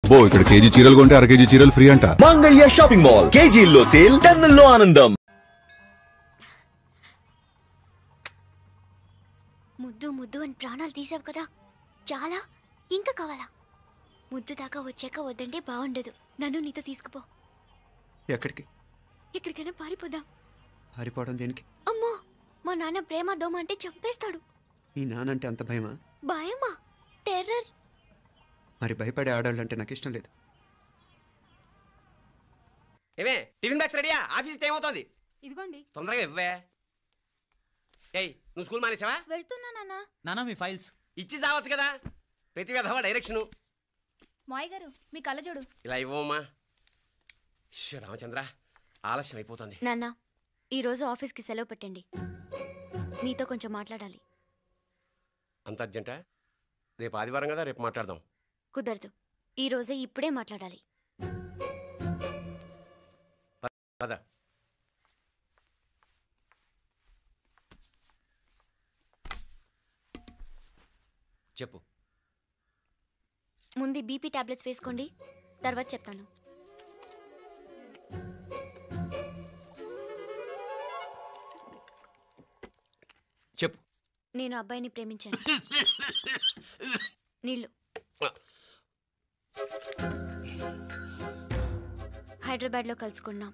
అబ్బో ఇక్కడ కేజీ చీరలు కొంటే అర కేజీ చీరలు ఫ్రీ అంట. మంగళ్య షాపింగ్ మాల్, కేజీల్లో సేల్, టన్నుల్లో ఆనందం. ముద్దు ముద్దు అని ప్రాణాలు తీసావు కదా, చాలా ఇంకా కావాలా? ముద్దు దాకా వచ్చాక వద్దంటే బాగుండదు. నన్ను నీతో తీసుకుపో. ఎక్కడికి? ఎక్కడికైనా పారిపోదాం. పారిపోవడం దేనికి? అమ్మో, మా నాన్న ప్రేమ దోమ అంటే చంపేస్తాడు. ఈ నానంటే అంత భయమా? భయమా? టెర్రర్. మరి భయపడే ఆడాళ్ళు అంటే నాకు ఇష్టం లేదు. ఏమే టిఫిన్ బ్యాగ్స్ రెడీయా? ఆఫీస్ టైం అవుతుంది. ఇదిగోండి. తొందరగా ఇవ్వే. ఏయ్ నువ్వు స్కూల్ మానేసావా? వెళ్తున్నా నాన్న. నానా మీ ఫైల్స్ ఇచ్చి చావచ్చు కదా. ప్రతి విధవా డైరెక్షను. మాయ్ గారు మీ కళ్ళజోడు ఇలా ఇవ్వమ్మా. రామచంద్ర ఆలస్యం అయిపోతుంది. నాన్న ఈరోజు ఆఫీస్కి సెలవు పెట్టండి. నీతో కొంచెం మాట్లాడాలి. అంత అర్జెంటా? రేపు ఆదివారం కదా, రేపు మాట్లాడదాం. కుదరదు, ఈరోజే ఇప్పుడే మాట్లాడాలి. పద. చెప్పు. ముందు బీపీ టాబ్లెట్స్ వేసుకోండి, తర్వాత చెప్తాను. చెప్పు. నేను అబ్బాయిని ప్రేమించాను. నీళ్ళు. హైదరాబాద్లో కలుసుకున్నాం.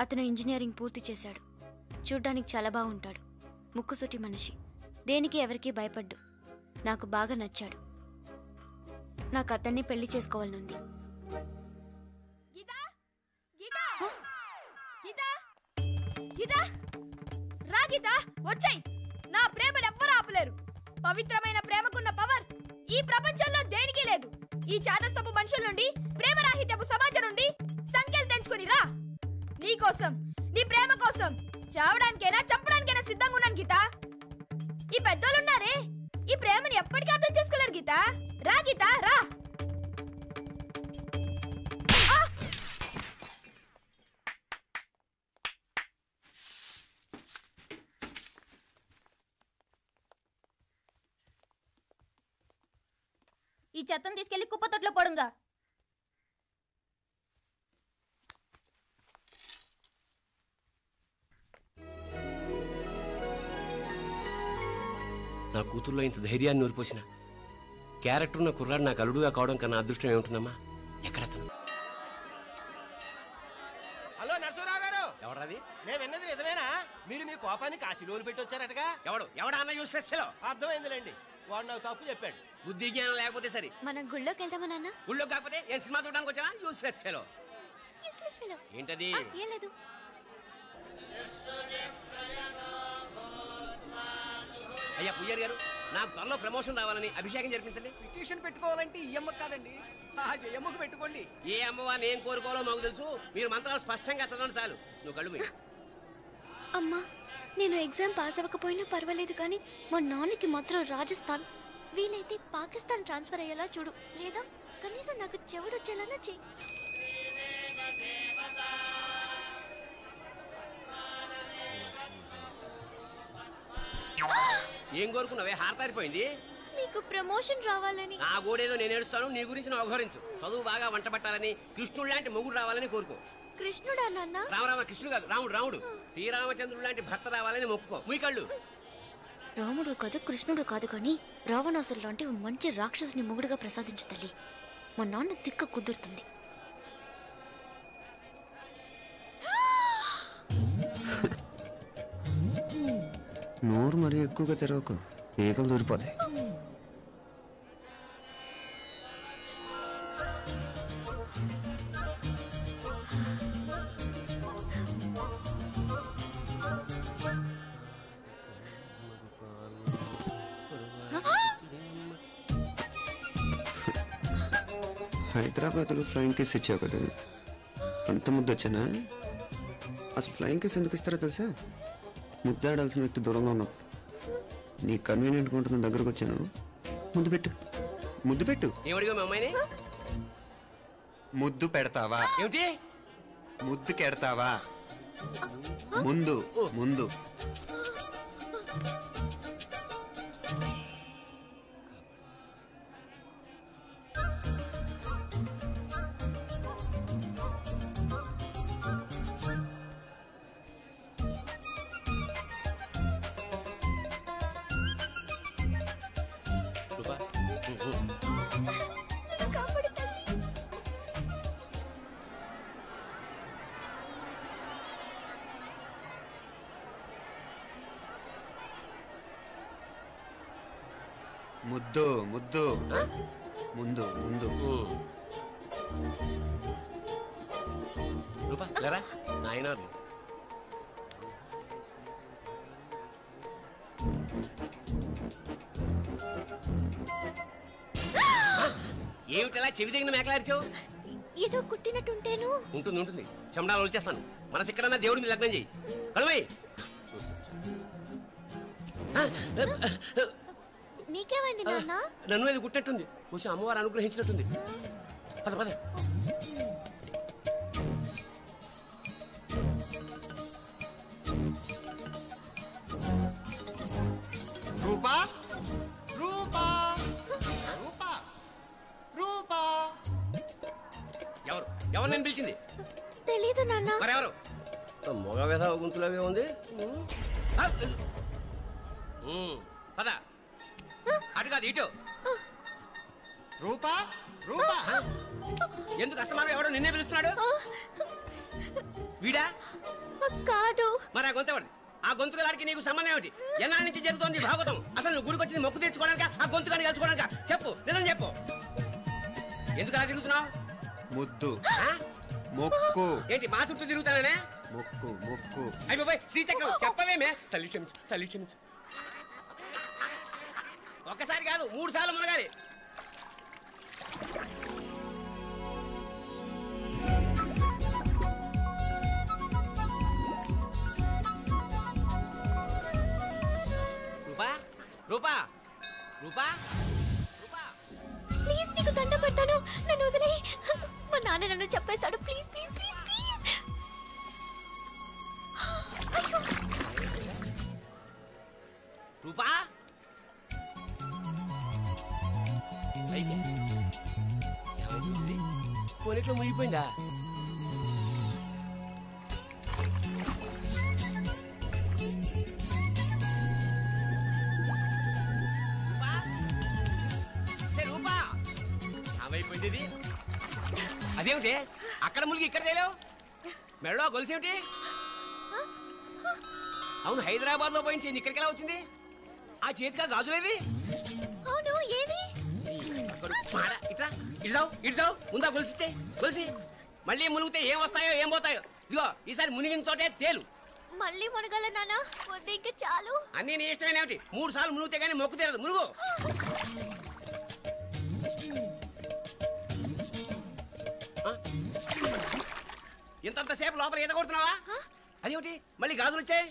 అతను ఇంజనీరింగ్ పూర్తి చేశాడు. చూడ్డానికి చాలా బాగుంటాడు. ముక్కుసూటి మనిషి. దేనికి ఎవరికీ భయపడ్డు. నాకు బాగా నచ్చాడు. నాకు అతన్ని పెళ్లి చేసుకోవాలనుంది. వచ్చాయి. నా ప్రేమను ఎవ్వరూ ఆపలేరు. పవిత్రమైన ప్రేమకున్న పవర్ ఈ ప్రపంచంలో దేనికి లేదు. ఈ చాదస్తపు మనుషుల నుండి, ప్రేమరాహిత్యపు సమాజం నుండి సంఖ్యలు తెంచుకుని రా. నీ కోసం, నీ ప్రేమ కోసం చావడానికైనా చంపడానికైనా సిద్ధంగా ఉన్నాను గీత. ఈ పెద్దోళ్ళున్నారే, ఈ ప్రేమని ఎప్పటికీ అర్థం చేసుకోలేరు గీత. రా గీత రా. ఈ చెత్తను తీసుకెళ్లి కుప్పతొట్లో పడుంగా. నా కూతుర్లో ఇంత ధైర్యాన్ని నూరిపోసిన క్యారెక్టర్ ఉన్న కుర్రాడు నాకు అల్లుడుగా కావడం కన్నా అదృష్టం ఏముంటుందమ్మా? ఎక్కడతను? హలో నరసరావు గారు. ఎవడది? నేను విన్నది నిజమేనా? మీరు మీ కోపాన్ని కాశీలోలు పెట్టి వచ్చారటగా. ఎవడా అన్న యూస్ చేస్తేలో? అర్థమైందిలేండి, వాడు నాకు తప్పు చెప్పాడు. బుద్ధి జ్ఞానం లేకపోతే సరే. మనం గుళ్ళోకి వెళ్దామా నాన్న? గుళ్ళో కాకపోతే ఏం సినిమా చూడడానికి వచ్చావా? యూస్ చేస్తేలో ఏంటది? ఏం లేదు. అయ్యా పుయ్యర్ గారు, నాకు త్వరలో ప్రమోషన్ రావాలని అభిషేకం జరిపించండి. పిటిషన్ పెట్టుకోవాలంటే ఈ అమ్మ కాదండి, ఆ జయమ్మకు పెట్టుకోండి. ఏ అమ్మవారిని ఏం కోరుకోవాలో మాకు తెలుసు. మీరు మంత్రాలు స్పష్టంగా చదవండి చాలు. నువ్వు కళ్ళు మూయి. అమ్మా, నేను ఎగ్జామ్ పాస్ అవ్వకపోయినా పర్వాలేదు, కానీ మా నాన్నకి మాత్రం రాజస్థాన్, వీలైతే పాకిస్తాన్ ట్రాన్స్ఫర్ అయ్యేలా చూడు. లేదా కనీసం నాకు చెవుడు వచ్చేలానా చెయ్యి. ఏం కోరుకున్నావే? హారతారిపోయింది. మీకు ప్రమోషన్ రావాలని. నా గోడేదో నేను ఏడుస్తాను, నీ గురించి నువ్వు అవహరించు. చదువు బాగా వంట పట్టాలని, కృష్ణుడు లాంటి మొగుడు రావాలని కోరుకో. కృష్ణుడా నాన్న? రామరామ కృష్ణుడు కాదు, రాముడు. శ్రీరామచంద్రుడు లాంటి భర్త రావాలని మొక్కుకో. మీ కళ్ళు. రాముడు కాదు, కృష్ణుడు కాదు, కానీ రావణాసురు లాంటి మంచి రాక్షసుని మొగుడుగా ప్రసాదించు తల్లి. మా నాన్న తిక్క కుదురుతుంది. నోరు మరీ ఎక్కువగా తెరవకు, ఈకలు దూరిపోతాయి. హైదరాబాద్లో ఫ్లైయింగ్ కేస్ ఇచ్చావు కదా, అంత ముద్దు వచ్చానా? అసలు ఫ్లైయింగ్ కేస్ ఎందుకు ఇస్తారో తెలుసా? ముద్దాడాల్సిన వ్యక్తి దూరంగా ఉన్నావు. నీ కన్వీనియంట్గా ఉంటుంది, దగ్గరకు వచ్చాను. ముద్దు పెట్టు, ముద్దు పెట్టు. ఏమడిగా మీ అమ్మాయిని? ముద్దు పెడతావా? ఏమిటి? ముద్దు కెడతావా? ముందు ముందు. ముద్దు ముద్దు ముందు ముందు రూపా లేరా నాయన ఏమిటలా చెవి దగ్గర మేకలారిచావు? ఏదో కుట్టినట్టుంటేను. ఉంటుంది ఉంటుంది, చెమడాలు వచ్చేస్తాను. మనసు ఎక్కడన్నా దేవుడి మీద లగ్నం చేయి. కడువై నీకేమైంది నాన్న? నన్ను అది కుట్టినట్టుంది, కొంచెం అమ్మవారు అనుగ్రహించినట్టుంది. పద పద. రూపా రూపా రూపా రూపా ఎవరు ఎవరు నేను పిలిచింది? తెలీదు నాన్న. మరెవరు? మొగ వ్యధ గుంతులాగే ఉంది. పద. అటు కాదు ఇటు. రూపా రూపా ఎందుకు అస్తమానం ఎవడో నిన్నే పిలుస్తున్నాడు? వీడా కాదు. మరి ఆ గొంతు ఆ గొంతుకలాడికి నీకు సంబంధం ఏమిటి? ఎన్నాళ్ళ నుంచి జరుగుతోంది భాగవతం? అసలు నువ్వు గుడికి వచ్చింది మొక్కు తీర్చుకోవడానిక, ఆ గొంతుకాన్ని కలుసుకోవడానిక? చెప్పు, నిజం చెప్పు. ఎందుకు అలా తిరుగుతున్నావు? ముద్దు మొక్కు. ఏంటి మా చుట్టూ తిరుగుతానే? మొక్కు మొక్కు. అయిపోయి శ్రీచక్రం చెప్పవేమే? తల్లి క్షమించు, తల్లి క్షమించు. ఒక్కసారి కాదు 3 సార్లు మునగాలి. రూపా రూపా రూపా రూపా ప్లీజ్ నీకు దండం పెడతాను, నన్ను వదిలే. మా నాన్న నన్ను చెప్పేస్తాడు. Please please please please. అయ్యో రూపా పోనీట్లో మునిగిపోయిందా? రూపా ఏమైపోయింది ఇది? అదేమిటి అక్కడ మునిగి ఇక్కడ తేలేవు? మెడలో గొలుసేమిటి? అవును, హైదరాబాద్ లో పోయించింది, ఇక్కడికి ఎలా వచ్చింది? ఆ చేతిగా గాజులేవి? అవును, ఏవి? ఇట్రా ఇడ్సావు ఇడ్సావు ముందా గొలిసితే గొలిసి మళ్ళీ మునిగితే ఏం వస్తాయో ఏం పోతాయో. ఇదిగో ఈసారి మునిగిన చోటే తేలు. మళ్ళీ మునగల నాన్న, వద్దు ఇంకా చాలు. అన్నీ నీ ఇష్టమేనేమిటి? 3 సార్లు మునిగితే గానీ మొక్కు తీరదు. మునుగు. ఇంతంతసేపు లోపల ఈత కొడుతున్నావా? అదేమిటి మళ్ళీ గాజులు వచ్చాయి?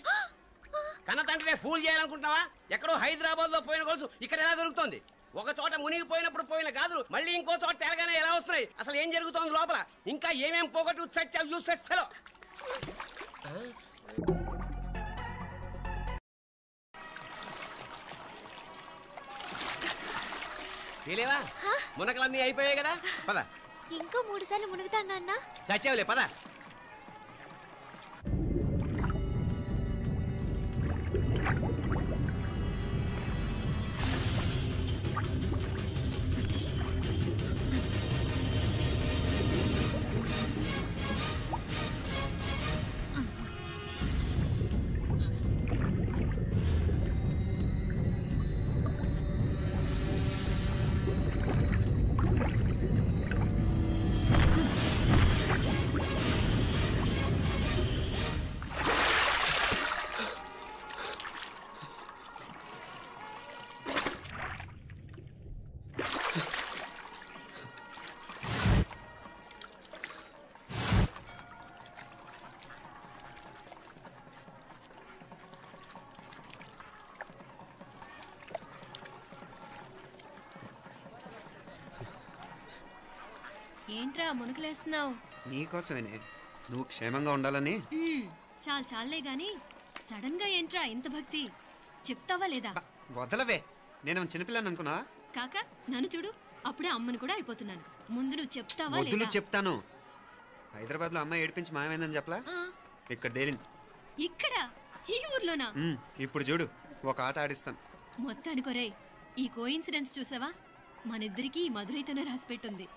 కన్న తండ్రినే ఫూల్ చేయాలనుకుంటున్నావా? ఎక్కడో హైదరాబాద్ లో పోయిన గొలుసు ఇక్కడ ఎలా దొరుకుతుంది? ఒక చోట మునిగిపోయినప్పుడు పోయిన గాజులు మళ్ళీ ఇంకో చోట తేలగానే ఎలా వస్తున్నాయి? అసలు ఏం జరుగుతోంది లోపల? ఇంకా ఏమేం పోగొట్టు సత్యం యూస్లెస్ ఫెలో. తెలియవా? మునకలన్నీ అయిపోయాయి కదా, పద. ఇంకో 3 సార్లు మునుగుతాను నాన్న. చచ్చావులే, పద. ఏంట్రా మునుకులేస్తున్నావు? నీకోసమేనే, నువ్వు క్షేమంగా ఉండాలని. చాలు చాలే గాని సడన్ గా ఏంట్రా ఇంత భక్తి? చెప్తావా లేదా? వదలవే, నేను చిన్నపిల్లని అనుకున్నా. కాక నన్ను చూడు, అప్పుడే అమ్మని కూడా అయిపోతున్నాను. ముందు నువ్వు చెప్తావా వదులు, లేదా? చెప్తాను. హైదరాబాద్ లో అమ్మాయి ఏడిపించి మాయమైందని చెప్పలా, ఇక్కడ తేలింది. ఇక్కడ ఈ ఊర్లోనా? ఇప్పుడు చూడు, ఒక ఆట ఆడిస్తాను. మొత్తానికి ఒరేయ్, ఈ కోయిన్సిడెన్స్ చూసావా? మనిద్దరికి ఈ మధురైతోనే రాసి పెట్టుంది.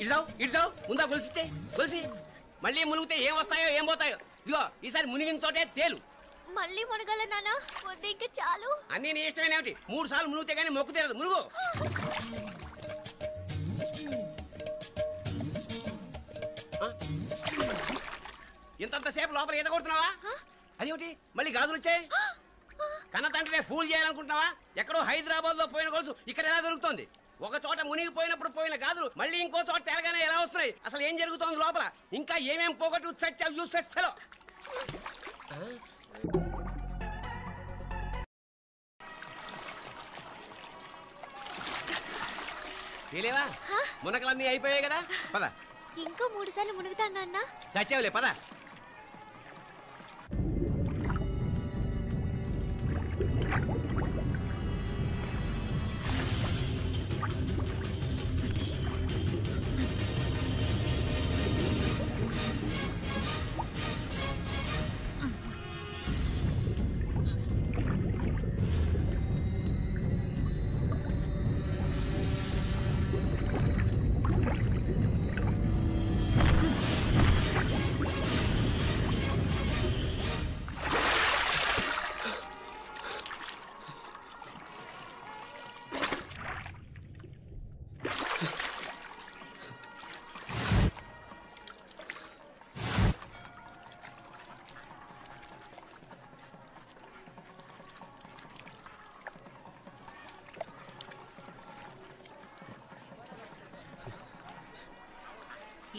ఇడ్సావు ఇడ్సావు ముందా గొలిసితే గొలిసి మళ్ళీ మునిగితే ఏం వస్తాయో ఏం పోతాయో. ఇదిగో ఈసారి మునిగిన చోటే తేలు. మళ్ళీ మునగల నాన్న వద్దు ఇంకా చాలు. అన్నీ నీ ఇష్టమైన ఏమిటి? 3 సార్లు మునుగుతే కానీ మొక్కు తీరదు. మునుగు. ఇంతసేపు లోపల ఈత కొడుతున్నావా? అదేమిటి మళ్ళీ గాజులు వచ్చాయి? కన్న తండ్రినే ఫూల్ చేయాలనుకుంటున్నావా? ఎక్కడో హైదరాబాద్ లో పోయిన గొలుసు ఇక్కడ ఎలా దొరుకుతుంది? ఒక చోట మునిగిపోయినప్పుడు పోయిన గాజులు మళ్ళీ ఇంకో చోట తేలగానే ఎలా వస్తున్నాయి? అసలు ఏం జరుగుతోంది లోపల? ఇంకా ఏమేం పోగొట్టు చచ్చావు యూస్లెస్ ఫెలో. తెలియవా? మునకలన్నీ అయిపోయాయి కదా, పద. ఇంకో 3 సార్లు మునుగుతాను నాన్న. చచ్చావులే, పద.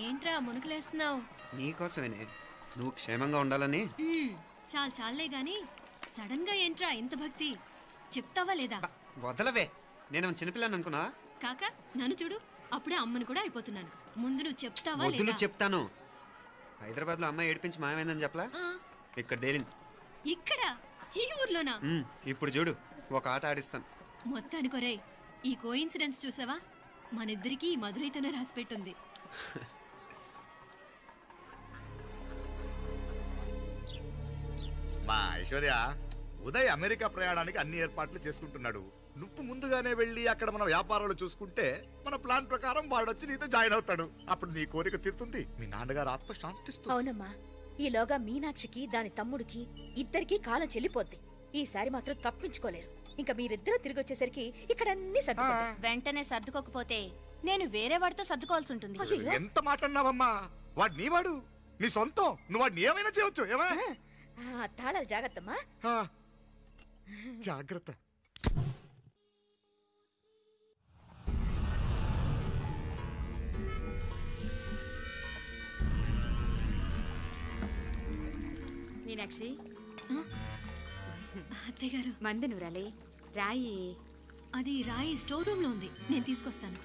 ఏంట్రా మునుకులేస్తున్నావు? నీకోసమేనే, నువ్వు క్షేమంగా ఉండాలని. చాలే గాని సడన్ గా ఏంట్రా ఇంత భక్తి? చెప్తావా లేదా? వదలవే, నేను చిన్నపిల్లని అనుకున్నా. కాక నన్ను చూడు, అప్పుడే అమ్మను కూడా అయిపోతున్నాను. ముందు నువ్వు చెప్తావా వద్దు, లేదా? చెప్తాను. హైదరాబాద్ లో అమ్మాయి ఏడిపించి మాయమైందని చెప్పలా, ఇక్కడ తేలింది. ఇక్కడ ఈ ఊర్లోనా? ఇప్పుడు చూడు, ఒక ఆట ఆడిస్తాను. మొత్తానికి ఒరేయ్, ఈ కోయిన్సిడెన్స్ చూసావా? మనిద్దరికి ఈ మధురైతోనే రాసిపెట్టుంది. మా ఐశ్వర్య, ఉదయ్ అమెరికా ప్రయాణానికి అన్ని ఏర్పాట్లు చేసుకుంటున్నాడు. నువ్వు ముందుగానే వెళ్ళి అక్కడ మన వ్యాపారాలు చూసుకుంటే మన ప్లాన్ ప్రకారం వాడొచ్చి నీతో జాయిన్ అవుతాడు. అప్పుడు నీ కోరిక తీరుతుంది, మీ నాన్నగారు ఆత్మ శాంతిస్తుంది. అవునమ్మా, ఈలోగా మీనాక్షికి దాని తమ్ముడికి ఇద్దరికి కాలం చెల్లిపోద్ది. ఈసారి మాత్రం తప్పించుకోలేరు. ఇంకా మీరిద్దరూ తిరిగి వచ్చేసరికి ఇక్కడ అన్ని సర్దుకుంటాయి. వెంటనే సర్దుకోకపోతే నేను వేరే వాడితో సర్దుకోవాల్సి ఉంటుంది. ఎంత మాట అన్నావమ్మా? వాడు నీ వాడు, నీ సొంతం. నువ్వు వాడిని ఏమైనా చేయొచ్చు. ఏమా తాళాలు జాగ్రత్తమ్మా. జాగ్రత్త. మీనాక్షి, అత్తయ్య గారు, మంది నూరాలి. రాయి అది రాయి స్టోర్ రూమ్ లో ఉంది, నేను తీసుకొస్తాను.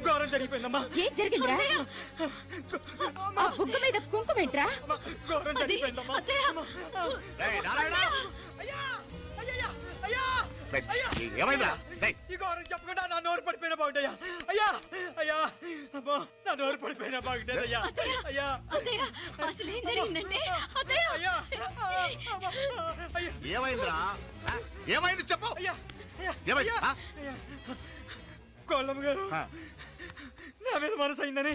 ఘోరం జరిగిపోయిందమ్మా. ఏం జరిగిందిరా? ఆ బుగ్గ మీద కుంకుమేంట్రా? ఘోరం జరిగిపోయిందమ్మా. ఏమైందా? ఈ ఘోరం చెప్పకుండా నా నోరు పడిపోయినా బాగుంటాయా? అయ్యా అయ్యా, అమ్మా, నా నోరు పడిపోయినా బాగుంటేదయ్యా. అయ్యా అసలు ఏం జరిగిందంటే ఏమైందిరా? ఏమైంది చెప్పు. కోళ్ళమ్మ గారు నా మీద మనసు అయిందని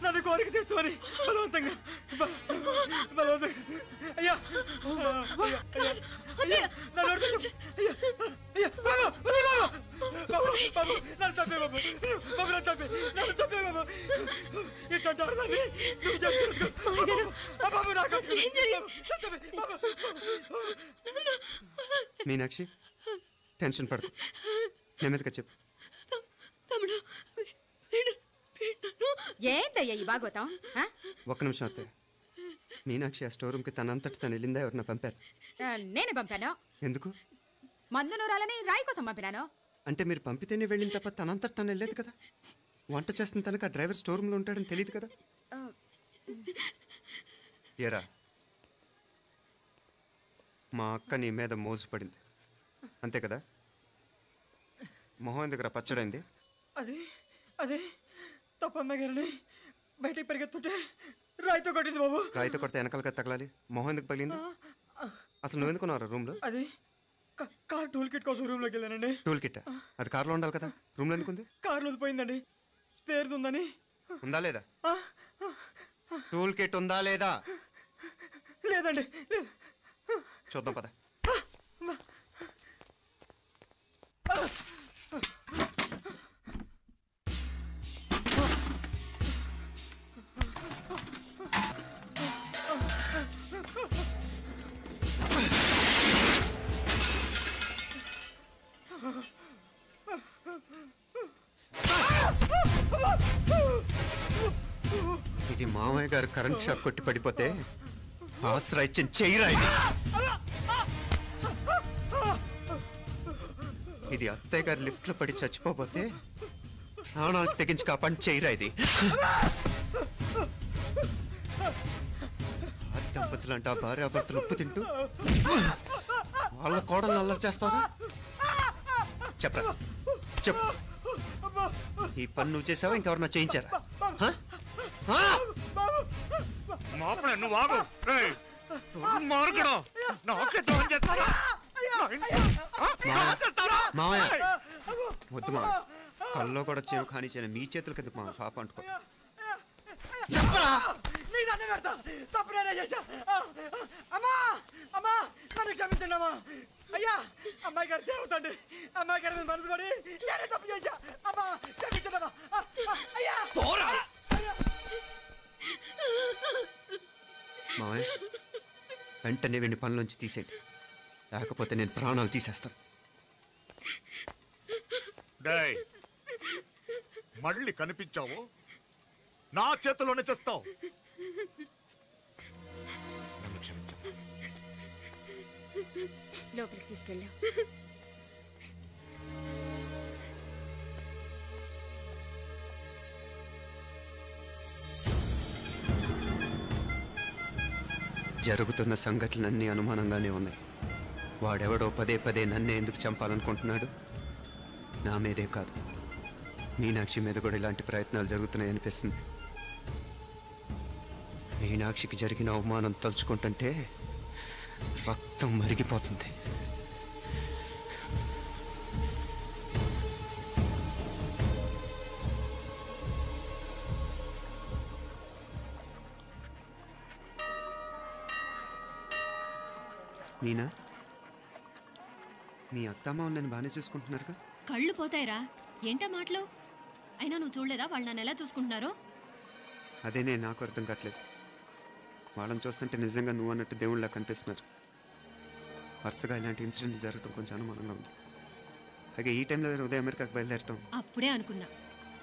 నన్ను కోరిక తెచ్చుకొని బలవంతంగా అయ్యా నన్ను తప్పే బాబు, నన్ను తప్పే బాబు. ఇట్లాంటి బాబు నాకు మీనాక్షి, టెన్షన్ పడకు, నెమ్మదిగా చెప్పు. ఏందయ్యా ఈ భాగవతం? ఒక్క నిమిషం అత్తయ్య. మీనాక్షి ఆ స్టోర్ రూమ్కి తనంతటి తను వెళ్ళిందా, ఎవరిన పంపారు? నేనే పంపాను. ఎందుకు? మందు నూరాలని రాయి కోసం పంపినాను. అంటే మీరు పంపితేనే వెళ్ళిన తప్ప తనంతటి తను వెళ్ళలేదు కదా. వంట చేస్తున్న తనకు ఆ డ్రైవర్ స్టోర్ రూమ్లో ఉంటాడని తెలియదు కదా. ఏరా మా అక్క నీ మీద మోసపడింది అంతే కదా? మొహం ఎందుకురా పచ్చడైంది? అది అది తప్పమ్మాయి గారిని బయటికి పరిగెత్తుంటే రాయితో కొట్టింది బాబు. రాయితో కొడితే వెనకాలగా తగలాలి, మొహం ఎందుకు పగిలింది? అసలు నువ్వు ఎందుకున్నారా రూమ్లో? అది కార్ టూల్ కిట్ కోసం రూమ్లోకి వెళ్ళానండి. టూల్ కిట్ అది కార్లో ఉండాలి కదా, రూమ్లో ఎందుకుంది? కార్లో పోయిందండి, స్పేర్ ఉందని. ఉందా లేదా? టూల్ కిట్ ఉందా లేదా? లేదండి. చూద్దాం పద. ఇది మామయ్య గారు కరెంట్ షాక్ కొట్టి పడిపోతే ఆసరా ఇచ్చిన చెయ్యిరా ఇది. ఇది అత్తయ్య గారు లిఫ్ట్ లో పడి చచ్చిపోతే ప్రాణాలు తెగించి కాపాడి చెయ్యిరా ఇది. దంపతులంట భార్యాభర్తలు ఉప్పు తింటూ వాళ్ళ కోడలు అల్లరి చేస్తారా? చెప్పరా చెప్పు. ఈ పని నువ్వు చేసావా ఇంకెవరన్నా చేయించారా? వద్దు మా కల్లో కూడా చేరు కానీ చేయను, మీ చేతులకి ఎందుకు మా పాప అంటుకో. చెప్పరా తప్పునేనా చేశా. అమ్మా అమ్మా నన్ను క్షమించండి అమ్మా. అయ్యా అమ్మాయి గారు దేవతండి, అమ్మాయి గారి మీద మనసు పడి నేనే తప్పు చేశా. అమ్మా క్షమించండి అమ్మా. అయ్యా మావయ్య వెంటనే వీడిని పనులోంచి తీసేయండి, లేకపోతే నేను ప్రాణాలు తీసేస్తాను. మళ్ళీ కనిపించావు నా చేతిలోనే చేస్తావు. నన్ను క్షమించు. లోపలికి తీసుకెళ్ళా. జరుగుతున్న సంఘటనలన్నీ అనుమానంగానే ఉన్నాయి. వాడెవడో పదే పదే నన్నే ఎందుకు చంపాలనుకుంటున్నాడు? నా మీదే కాదు, మీనాక్షి మీద కూడా ఇలాంటి ప్రయత్నాలు జరుగుతున్నాయనిపిస్తుంది. మీనాక్షికి జరిగిన అవమానం తలుచుకుంటుంటే రక్తం మరిగిపోతుంది. మీనా, మీ అత్తమ్మ నన్ను బాగానే చూసుకుంటున్నారుగా? కళ్ళు పోతాయిరా, ఏంటా మాటలు? అయినా నువ్వు చూడలేదా వాళ్ళు నన్ను ఎలా చూసుకుంటున్నారో? అదేనే నాకు అర్థం కావట్లేదు. వాళ్ళని చూస్తుంటే నిజంగా నువ్వు అన్నట్టు దేవుళ్ళ కనిపిస్తున్నారు. వరుసగా ఇలాంటి ఇన్సిడెంట్ జరగడం కొంచెం అనుమానంగా ఉంది. అలాగే ఈ టైంలో ఉదయం అమెరికాకు బయలుదేరటం. అప్పుడే అనుకున్నా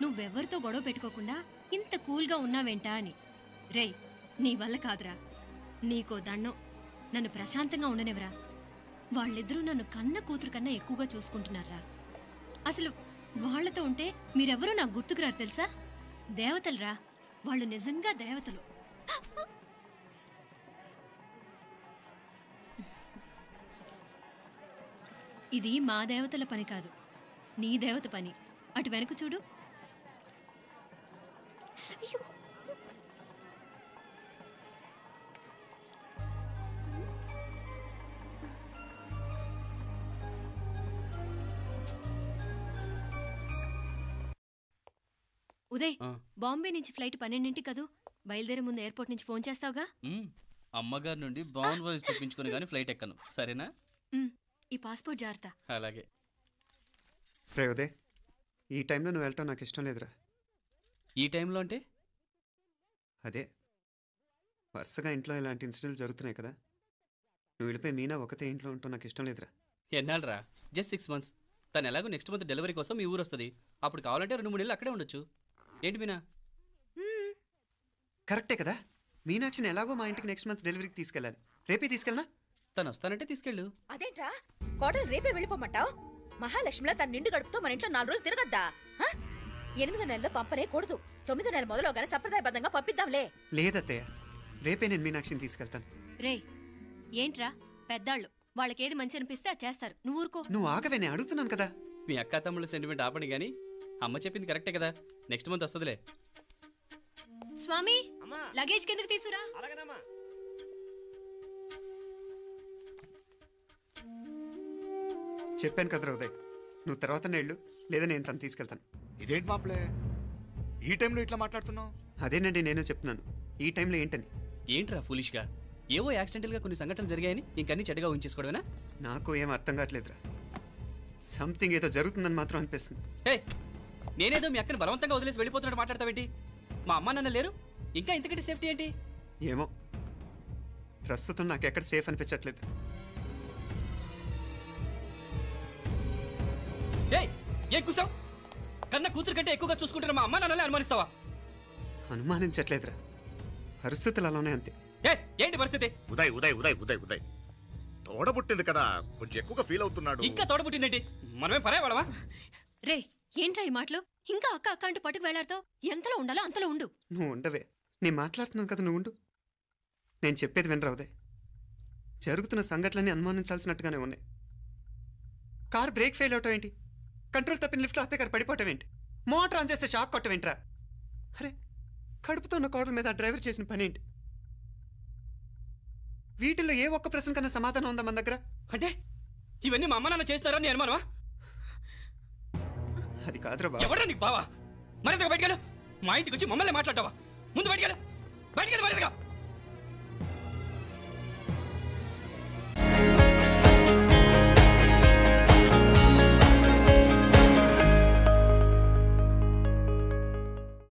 నువ్వెవరితో గొడవ పెట్టుకోకుండా ఇంత కూల్గా ఉన్నావేంటా అని. రేయ్ నీ వల్ల కాదురా, నీకో దండం, నన్ను ప్రశాంతంగా ఉండనివరా. వాళ్ళిద్దరూ నన్ను కన్న కూతురు కన్నా ఎక్కువగా చూసుకుంటున్నారా. అసలు వాళ్లతో ఉంటే మీరెవరూ నాకు గుర్తుకురారు తెలుసా? దేవతలరా వాళ్ళు, నిజంగా దేవతలు. ఇది మా దేవతల పని కాదు, నీ దేవత పని. అటు వెనక చూడు. ఉదయ్, బాంబే నుంచి ఫ్లైట్ 12ంటికి కదూ, బయలుదేరే ముందు ఎయిర్పోర్ట్ నుంచి ఫోన్ చేస్తావుగా? అమ్మగారి నుండి బాండ్ వాయిస్ చూపించుకుని కానీ ఫ్లైట్ ఎక్కను, సరేనా? ఈ పాస్పోర్ట్ జాగ్రత్త. అలాగే. రే ఉదయ్, ఈ టైంలో నువ్వు వెళ్ళటం నాకు ఇష్టం లేదురా. ఈ టైంలో అంటే? అదే వరుసగా ఇంట్లో ఇలాంటి ఇన్సిడెంట్లు జరుగుతున్నాయి కదా, నువ్వు వెళ్ళిపోయి మీనా ఒకతే ఇంట్లో ఉంటావు నాకు ఇష్టం లేదురా. ఎన్నాళ్ళరా? Just 6 months. తను ఎలాగో నెక్స్ట్ మంత్ డెలివరీ కోసం మీ ఊరు వస్తుంది. అప్పుడు కావాలంటే 2-3 నెలలు అక్కడే ఉండొచ్చు. ఏంటి మీనా? కరెక్టే కదా, మీనాక్షిని ఎలాగో మా ఇంటికి నెక్స్ట్ మంత్ డెలివరీకి తీసుకెళ్ళాలి. రేపే తీసుకెళ్ళనా? తను వస్తానంటే తీసుకెళ్ళు. అదేంట్రా కోడలు రేపే వెళ్ళిపోమంటావు? మహాలక్ష్మిలా తన నిండు గడుపుతో మన ఇంట్లో 4 రోజులు తిరగద్దా? 8వ నెలలో పంపనే కూడదు. 9వ నెల మొదలుగానే సంప్రదాయబద్ధంగా పంపిద్దాంలే. లేదత్తయ్య, రేపే నేను మీనాక్షిని తీసుకెళ్తాను. రే ఏంట్రా పెద్దాళ్ళు, వాళ్ళకేది మంచి అనిపిస్తే అది చేస్తారు. నువ్వు ఊరుకో. నువ్వు ఆగవే, నేను అడుగుతున్నాను కదా. మీ అక్క తమ్ముళ్ళ సెంటిమెంట్ ఆపండి కానీ అమ్మ చెప్పింది కరెక్టే కదా, నెక్స్ట్ మంత్ వస్తుందిలే. స్వామి లగేజ్ కిందకి తీసురా. చెప్పాను కదరా ఉదయ్, నువ్వు తర్వాత నేళ్ళు లేదా నేను తను తీసుకెళ్తాను. ఇదేంటి మాప్లే ఈ టైంలో ఇట్లా మాట్లాడుతున్నావు? అదేనండి నేను చెప్తున్నాను, ఈ టైంలో ఏంటని. ఏంట్రా ఫులిష్గా ఏవో యాక్సిడెంటల్గా కొన్ని సంఘటనలు జరిగాయని ఇంకన్నీ చెడ్డగా ఉంచేసుకోవడమేనా? నాకు ఏం అర్థం కావట్లేదురా, సంథింగ్ ఏదో జరుగుతుందని మాత్రం అనిపిస్తుంది. హే నేనేదో మీ అక్కని బలవంతంగా వదిలేసి వెళ్ళిపోతున్నట్టు మాట్లాడతావేంటి? మా అమ్మ నాన్న లేరు, ఇంకా ఇంతకంటే సేఫ్టీ ఏంటి? ఏమో ప్రస్తుతం నాకు ఎక్కడ సేఫ్ అనిపించట్లేదు. ఏం కూసావు? కన్న కూతురు కంటే ఎక్కువగా చూసుకుంటున్న మా అమ్మ నాన్నలే అనుమానిస్తావా? అనుమానించట్లేదురా, పరిస్థితులు అలానే అంతే. ఏంటి పరిస్థితి? ఉదయ్ ఉదయ్ ఉదయ్ ఉదయ్ ఉదయ్ తోడబుట్టింది కదా, కొంచెం ఎక్కువగా ఫీల్ అవుతున్నాడు. ఇంకా తోడబుట్టిందేంటి? మనమే పరాయవాడమా? రే ఏంట్రా ఈ మాటలు? ఇంకా అక్క అక్క అంటూ పట్టుకు వెళ్లాడుతో ఎంతలో ఉండాలో అంతలో ఉండు. నువ్వు ఉండవే, నేను మాట్లాడుతున్నాను కదా, నువ్వు ఉండు. నేను చెప్పేది వినరా ఉదయ్, జరుగుతున్న సంఘటనలన్నీ అనుమానించాల్సినట్టుగానే ఉన్నాయి. కార్ బ్రేక్ ఫెయిల్ అవటం ఏంటి, కంట్రోల్ తప్పిన లిఫ్ట్లో అత్తే గారు పడిపోవటం ఏంటి, మోటార్ ఆన్ చేస్తే షాక్ కొట్టం ఏంట్రా? అరే కడుపుతో ఉన్న కోడల మీద ఆ డ్రైవర్ చేసిన పని ఏంటి? వీటిల్లో ఏ ఒక్క ప్రశ్న కన్నా సమాధానం ఉందా మన దగ్గర? అంటే ఇవన్నీ మా అమ్మ నాన్న చేస్తారని అనుమానమా? అది కాదురా బాబు. ఎవరా నీకు బావా? మరింతగా బయటకెళ్ళు. మా ఇంటికి వచ్చి మమ్మల్ని మాట్లాడతావా? ముందు బయటకెళ్ళు, బయటకెళ్ళు మరింతగా.